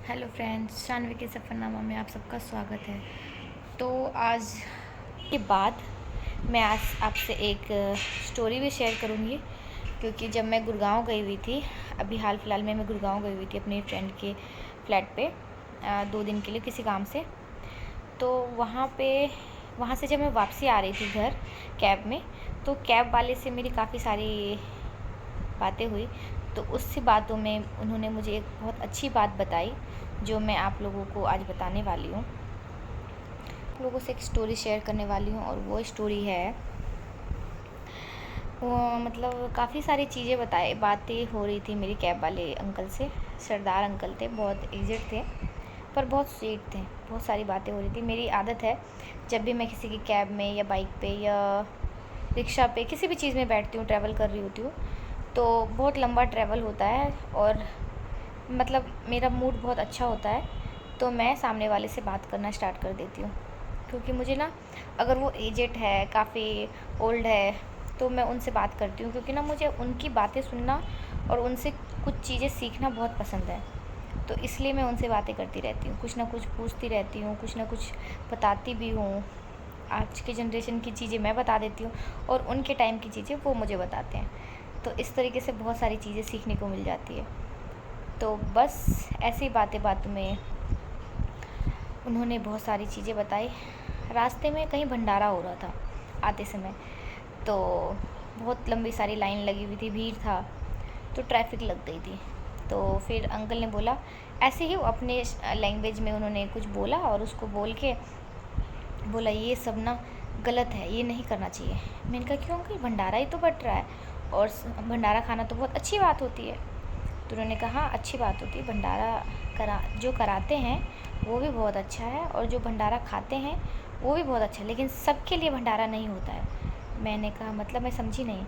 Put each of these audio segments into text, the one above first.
Hello friends, Shanvi के सफ़रनामा में आप सबका स्वागत है। तो आज के बाद मैं आज आपसे एक स्टोरी भी शेयर करूँगी, क्योंकि जब मैं गुड़गांव गई हुई थी, अभी हाल फिलहाल में मैं गुड़गांव गई हुई थी अपनी फ्रेंड के फ्लैट पे 2 दिन के लिए किसी काम से। तो वहाँ से जब मैं वापसी आ रही थी घर कैब में, तो कैब वाले से मेरी काफ़ी सारी बातें हुई। तो उसी बातों में उन्होंने मुझे एक बहुत अच्छी बात बताई, जो मैं आप लोगों को आज बताने वाली हूँ। आप लोगों से एक स्टोरी शेयर करने वाली हूँ, और वो स्टोरी है मतलब काफ़ी सारी चीज़ें बातें हो रही थी मेरी कैब वाले अंकल से। सरदार अंकल थे, बहुत एजड थे, पर बहुत स्वीट थे। बहुत सारी बातें हो रही थी। मेरी आदत है, जब भी मैं किसी की कैब में या बाइक पे या रिक्शा पे किसी भी चीज़ में बैठती हूँ, ट्रैवल कर रही होती हूँ, तो बहुत लंबा ट्रैवल होता है और मतलब मेरा मूड बहुत अच्छा होता है, तो मैं सामने वाले से बात करना स्टार्ट कर देती हूँ। क्योंकि मुझे ना, अगर वो एजेड है, काफ़ी ओल्ड है, तो मैं उनसे बात करती हूँ, क्योंकि ना मुझे उनकी बातें सुनना और उनसे कुछ चीज़ें सीखना बहुत पसंद है। तो इसलिए मैं उनसे बातें करती रहती हूँ, कुछ ना कुछ पूछती रहती हूँ, कुछ ना कुछ बताती भी हूँ। आज के जनरेशन की चीज़ें मैं बता देती हूँ और उनके टाइम की चीज़ें वो मुझे बताते हैं। तो इस तरीके से बहुत सारी चीज़ें सीखने को मिल जाती है। तो बस ऐसी बातों में उन्होंने बहुत सारी चीज़ें बताई। रास्ते में कहीं भंडारा हो रहा था आते समय, तो बहुत लंबी सारी लाइन लगी हुई थी, भीड़ था, तो ट्रैफिक लग गई थी। तो फिर अंकल ने बोला, ऐसे ही अपने लैंग्वेज में उन्होंने कुछ बोला, और उसको बोल के बोला, ये सब ना गलत है, ये नहीं करना चाहिए। मैंने कहा, क्यों अंकल, भंडारा ही तो बट रहा है, और भंडारा खाना तो बहुत अच्छी बात होती है। तो उन्होंने कहा, हाँ, अच्छी बात होती है, भंडारा जो कराते हैं वो भी बहुत अच्छा है, और जो भंडारा खाते हैं वो भी बहुत अच्छा है, लेकिन सबके लिए भंडारा नहीं होता है। मैंने कहा, मतलब मैं समझी नहीं।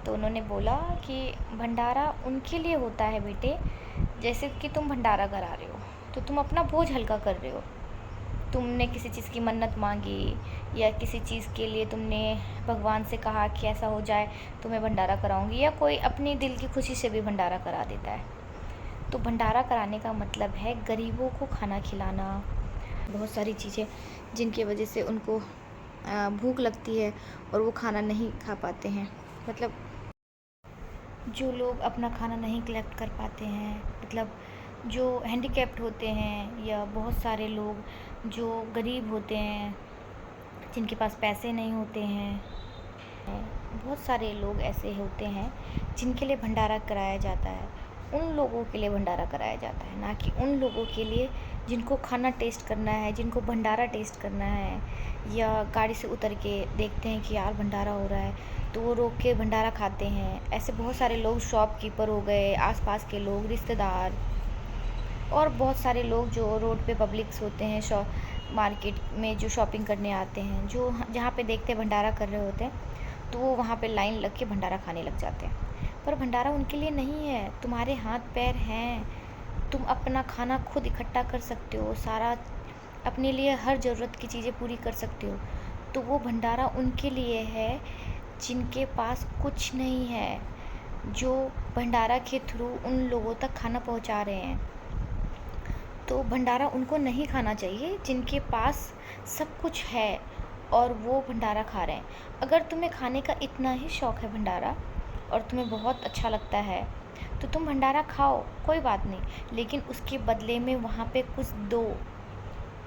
तो उन्होंने बोला कि भंडारा उनके लिए होता है बेटे, जैसे कि तुम भंडारा करा रहे हो, तो तुम अपना बोझ हल्का कर रहे हो। तुमने किसी चीज़ की मन्नत मांगी, या किसी चीज़ के लिए तुमने भगवान से कहा कि ऐसा हो जाए तो मैं भंडारा कराऊंगी, या कोई अपनी दिल की खुशी से भी भंडारा करा देता है। तो भंडारा कराने का मतलब है गरीबों को खाना खिलाना। बहुत सारी चीज़ें जिनकी वजह से उनको भूख लगती है और वो खाना नहीं खा पाते हैं। मतलब जो लोग अपना खाना नहीं कलेक्ट कर पाते हैं, मतलब जो हैंडीकैप्ड होते हैं, या बहुत सारे लोग जो गरीब होते हैं, जिनके पास पैसे नहीं होते हैं, बहुत सारे लोग ऐसे होते हैं जिनके लिए भंडारा कराया जाता है। उन लोगों के लिए भंडारा कराया जाता है, ना कि उन लोगों के लिए जिनको खाना टेस्ट करना है, जिनको भंडारा टेस्ट करना है, या गाड़ी से उतर के देखते हैं कि यार भंडारा हो रहा है तो वो रोक के भंडारा खाते हैं। ऐसे बहुत सारे लोग, शॉपकीपर हो गए, आसपास के लोग, रिश्तेदार, और बहुत सारे लोग जो रोड पे पब्लिक्स होते हैं, मार्केट में जो शॉपिंग करने आते हैं, जो जहाँ पे देखते हैं भंडारा कर रहे होते हैं, तो वो वहाँ पे लाइन लग के भंडारा खाने लग जाते हैं। पर भंडारा उनके लिए नहीं है। तुम्हारे हाथ पैर हैं, तुम अपना खाना खुद इकट्ठा कर सकते हो, सारा अपने लिए हर ज़रूरत की चीज़ें पूरी कर सकते हो। तो वो भंडारा उनके लिए है जिनके पास कुछ नहीं है, जो भंडारा के थ्रू उन लोगों तक खाना पहुंचा रहे हैं। तो भंडारा उनको नहीं खाना चाहिए जिनके पास सब कुछ है और वो भंडारा खा रहे हैं। अगर तुम्हें खाने का इतना ही शौक़ है भंडारा, और तुम्हें बहुत अच्छा लगता है, तो तुम भंडारा खाओ, कोई बात नहीं, लेकिन उसके बदले में वहाँ पे कुछ दो,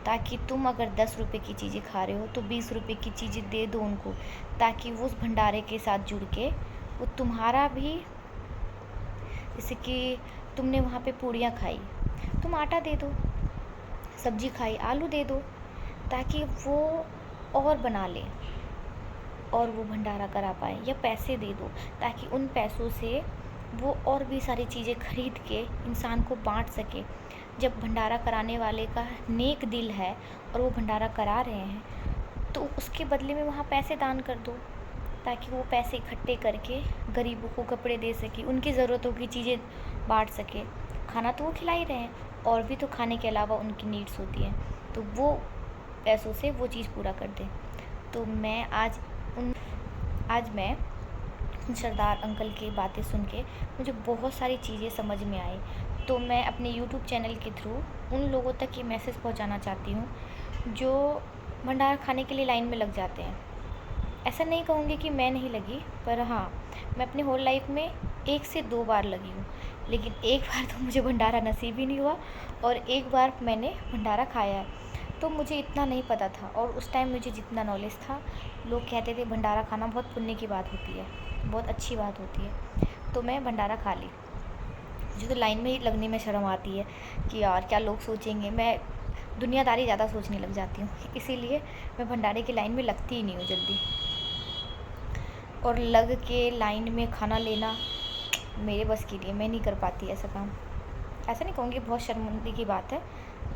ताकि तुम अगर 10 रुपए की चीज़ें खा रहे हो तो 20 रुपए की चीज़ें दे दो उनको, ताकि वो उस भंडारे के साथ जुड़ के वो तुम्हारा भी, जैसे कि तुमने वहाँ पे पूड़ियाँ खाई, तुम आटा दे दो, सब्जी खाई, आलू दे दो, ताकि वो और बना ले और वो भंडारा करा पाए। या पैसे दे दो, ताकि उन पैसों से वो और भी सारी चीज़ें खरीद के इंसान को बांट सके। जब भंडारा कराने वाले का नेक दिल है और वो भंडारा करा रहे हैं, तो उसके बदले में वहाँ पैसे दान कर दो, ताकि वो पैसे इकट्ठे करके गरीबों को कपड़े दे सके, उनकी ज़रूरतों की चीज़ें बांट सके। खाना तो वो खिला ही रहे हैं, और भी तो खाने के अलावा उनकी नीड्स होती हैं, तो वो पैसों से वो चीज़ पूरा कर दें। तो आज मैं उन सरदार अंकल की बातें सुन के मुझे बहुत सारी चीज़ें समझ में आई। तो मैं अपने यूट्यूब चैनल के थ्रू उन लोगों तक ये मैसेज पहुंचाना चाहती हूँ जो भंडारा खाने के लिए लाइन में लग जाते हैं। ऐसा नहीं कहूँगी कि मैं नहीं लगी, पर हाँ, मैं अपनी होल लाइफ में 1 से 2 बार लगी हूँ, लेकिन एक बार तो मुझे भंडारा नसीब ही नहीं हुआ और एक बार मैंने भंडारा खाया है। तो मुझे इतना नहीं पता था और उस टाइम मुझे जितना नॉलेज था, लोग कहते थे भंडारा खाना बहुत पुण्य की बात होती है, बहुत अच्छी बात होती है। तो मैं भंडारा खा ली। मुझे तो लाइन में ही लगने में शर्म आती है कि यार क्या लोग सोचेंगे। मैं दुनियादारी ज़्यादा सोचने लग जाती हूँ, इसीलिए मैं भंडारे की लाइन में लगती ही नहीं हूँ जल्दी। और लग के लाइन में खाना लेना मेरे बस की नहीं है, मैं नहीं कर पाती ऐसा काम। ऐसा नहीं कहूँगी, बहुत शर्मिंदगी की बात है।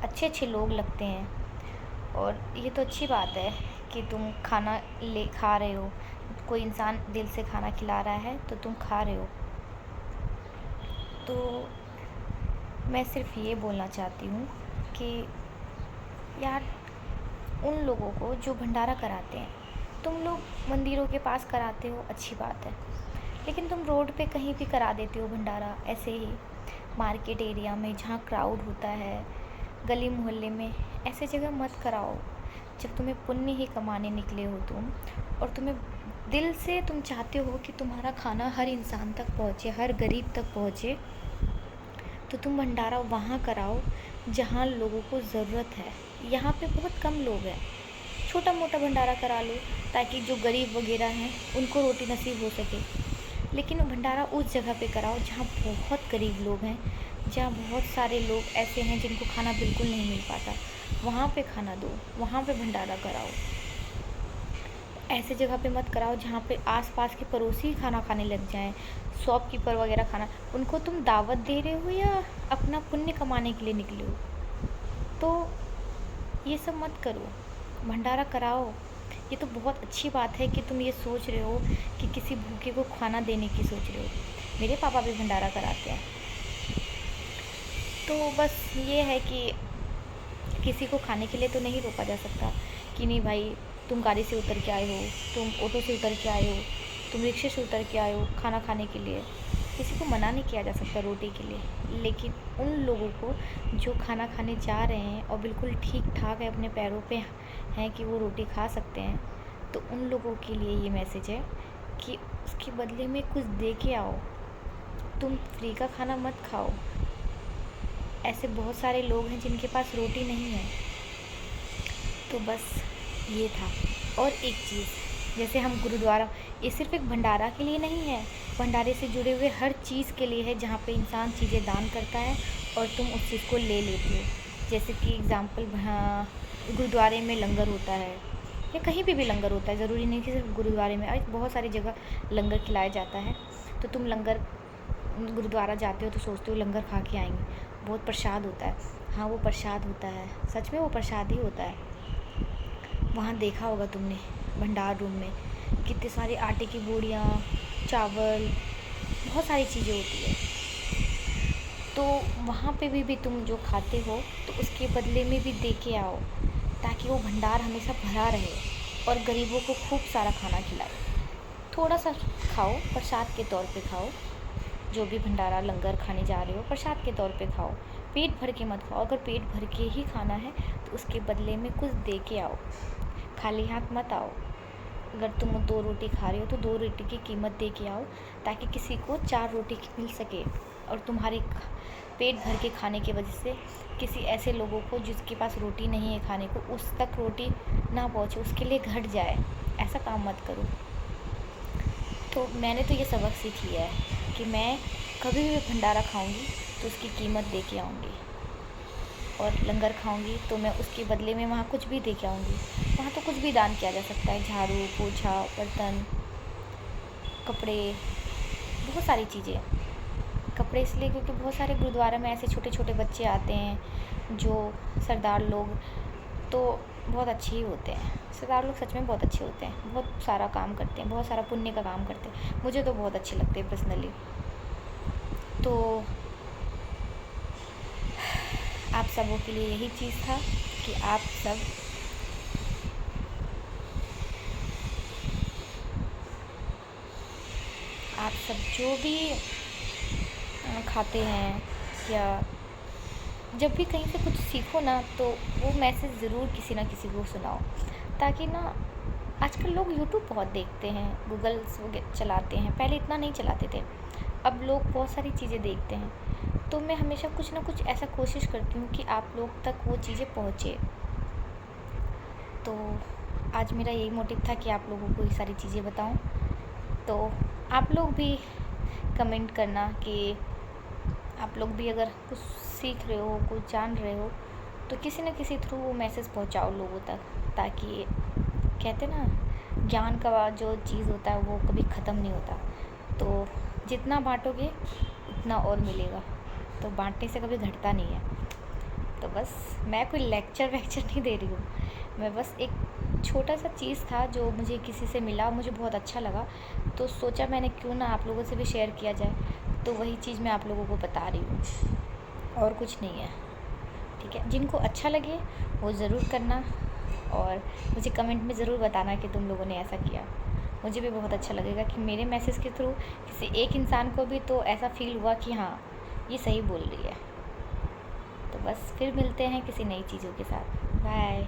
अच्छे अच्छे लोग लगते हैं और ये तो अच्छी बात है कि तुम खाना ले खा रहे हो, कोई इंसान दिल से खाना खिला रहा है तो तुम खा रहे हो। तो मैं सिर्फ ये बोलना चाहती हूँ कि यार, उन लोगों को जो भंडारा कराते हैं, तुम लोग मंदिरों के पास कराते हो, अच्छी बात है, लेकिन तुम रोड पे कहीं भी करा देते हो भंडारा, ऐसे ही मार्केट एरिया में जहाँ क्राउड होता है, गली मोहल्ले में, ऐसे जगह मत कराओ। जब तुम्हें पुण्य ही कमाने निकले हो तुम, और तुम्हें दिल से तुम चाहते हो कि तुम्हारा खाना हर इंसान तक पहुँचे, हर गरीब तक पहुँचे, तो तुम भंडारा वहाँ कराओ जहाँ लोगों को ज़रूरत है। यहाँ पे बहुत कम लोग हैं, छोटा मोटा भंडारा करा लो ताकि जो गरीब वगैरह हैं उनको रोटी नसीब हो सके। लेकिन भंडारा उस जगह पे कराओ जहाँ बहुत गरीब लोग हैं, जहाँ बहुत सारे लोग ऐसे हैं जिनको खाना बिल्कुल नहीं मिल पाता, वहाँ पे खाना दो, वहाँ पे भंडारा कराओ। ऐसे जगह पे मत कराओ जहाँ पे आसपास के पड़ोसी खाना खाने लग जाएं, शॉपकीपर वगैरह खाना। उनको तुम दावत दे रहे हो या अपना पुण्य कमाने के लिए निकले हो? तो ये सब मत करो, भंडारा कराओ। ये तो बहुत अच्छी बात है कि तुम ये सोच रहे हो कि किसी भूखे को खाना देने की सोच रहे हो। मेरे पापा भी भंडारा कराते हैं। तो बस ये है कि किसी को खाने के लिए तो नहीं रोका जा सकता कि नहीं भाई, तुम गाड़ी से उतर के आए हो, तुम ऑटो से उतर के आए हो, तुम रिक्शे से उतर के आए हो खाना खाने के लिए। किसी को मना नहीं किया जा सकता रोटी के लिए, लेकिन उन लोगों को जो खाना खाने जा रहे हैं और बिल्कुल ठीक ठाक है, अपने पैरों पे हैं कि वो रोटी खा सकते हैं, तो उन लोगों के लिए ये मैसेज है कि उसके बदले में कुछ दे के आओ। तुम फ्री का खाना मत खाओ। ऐसे बहुत सारे लोग हैं जिनके पास रोटी नहीं है। तो बस ये था। और एक चीज़, जैसे हम गुरुद्वारा, ये सिर्फ एक भंडारा के लिए नहीं है, भंडारे से जुड़े हुए हर चीज़ के लिए है जहाँ पे इंसान चीज़ें दान करता है और तुम उस चीज़ को ले लेते हो। जैसे कि एग्ज़ाम्पल, हाँ, गुरुद्वारे में लंगर होता है या कहीं पे भी लंगर होता है, ज़रूरी नहीं कि सिर्फ गुरुद्वारे में, बहुत सारी जगह लंगर खिलाया जाता है। तो तुम लंगर, गुरुद्वारा जाते हो तो सोचते हो लंगर खा के आएंगे, बहुत प्रसाद होता है। हाँ, वो प्रसाद होता है, सच में वो प्रसाद ही होता है। वहाँ देखा होगा तुमने भंडार रूम में कितने सारे आटे की बोरियाँ, चावल, बहुत सारी चीज़ें होती है। तो वहाँ पे भी तुम जो खाते हो तो उसके बदले में भी दे के आओ, ताकि वो भंडार हमेशा भरा रहे और गरीबों को खूब सारा खाना खिलाए। थोड़ा सा खाओ, प्रसाद के तौर पे खाओ। जो भी भंडारा लंगर खाने जा रहे हो, प्रसाद के तौर पे खाओ, पेट भर के मत खाओ। अगर पेट भर के ही खाना है तो उसके बदले में कुछ दे के आओ, खाली हाथ मत आओ। अगर तुम 2 रोटी खा रहे हो तो 2 रोटी की कीमत दे के आओ, ताकि किसी को 4 रोटी मिल सके और तुम्हारे पेट भर के खाने की वजह से किसी ऐसे लोगों को जिसके पास रोटी नहीं है खाने को, उस तक रोटी ना पहुँचे, उसके लिए घट जाए। ऐसा काम मत करो। तो मैंने तो ये सबक सीख लिया है कि मैं कभी भी भंडारा खाऊंगी तो उसकी कीमत दे के आऊँगी, और लंगर खाऊंगी तो मैं उसके बदले में वहाँ कुछ भी दे के आऊँगी। वहाँ तो कुछ भी दान किया जा सकता है, झाड़ू, पोछा, बर्तन, कपड़े, बहुत सारी चीज़ें। कपड़े इसलिए क्योंकि बहुत सारे गुरुद्वारा में ऐसे छोटे छोटे बच्चे आते हैं जो सरदार लोग, तो बहुत अच्छे ही होते हैं। सरदार लोग सच में बहुत अच्छे होते हैं, बहुत सारा काम करते हैं, बहुत सारा पुण्य का काम करते हैं। मुझे तो बहुत अच्छे लगते हैं पर्सनली। तो आप सबों के लिए यही चीज़ था कि आप सब जो भी खाते हैं, या जब भी कहीं से कुछ सीखो ना, तो वो मैसेज ज़रूर किसी ना किसी को सुनाओ, ताकि ना आजकल लोग यूट्यूब बहुत देखते हैं, गूगल्स वगैरह चलाते हैं, पहले इतना नहीं चलाते थे। अब लोग बहुत सारी चीज़ें देखते हैं, तो मैं हमेशा कुछ ना कुछ ऐसा कोशिश करती हूँ कि आप लोग तक वो चीज़ें पहुँचे। तो आज मेरा यही मोटिव था कि आप लोगों को ये सारी चीज़ें बताऊँ। तो आप लोग भी कमेंट करना कि आप लोग भी अगर कुछ सीख रहे हो, कुछ जान रहे हो, तो किसी न किसी थ्रू वो मैसेज पहुँचाओ लोगों तक, ताकि कहते ना, ज्ञान का जो चीज़ होता है वो कभी ख़त्म नहीं होता। तो जितना बाँटोगे उतना और मिलेगा, तो बाँटने से कभी घटता नहीं है। तो बस मैं कोई लेक्चर वेक्चर नहीं दे रही हूँ, मैं बस एक छोटा सा चीज़ था जो मुझे किसी से मिला, मुझे बहुत अच्छा लगा, तो सोचा मैंने क्यों ना आप लोगों से भी शेयर किया जाए। तो वही चीज़ मैं आप लोगों को बता रही हूँ, और कुछ नहीं है। ठीक है, जिनको अच्छा लगे वो ज़रूर करना, और मुझे कमेंट में ज़रूर बताना कि तुम लोगों ने ऐसा किया। मुझे भी बहुत अच्छा लगेगा कि मेरे मैसेज के थ्रू किसी एक इंसान को भी तो ऐसा फ़ील हुआ कि हाँ, ये सही बोल रही है। तो बस फिर मिलते हैं किसी नई चीज़ों के साथ। बाय।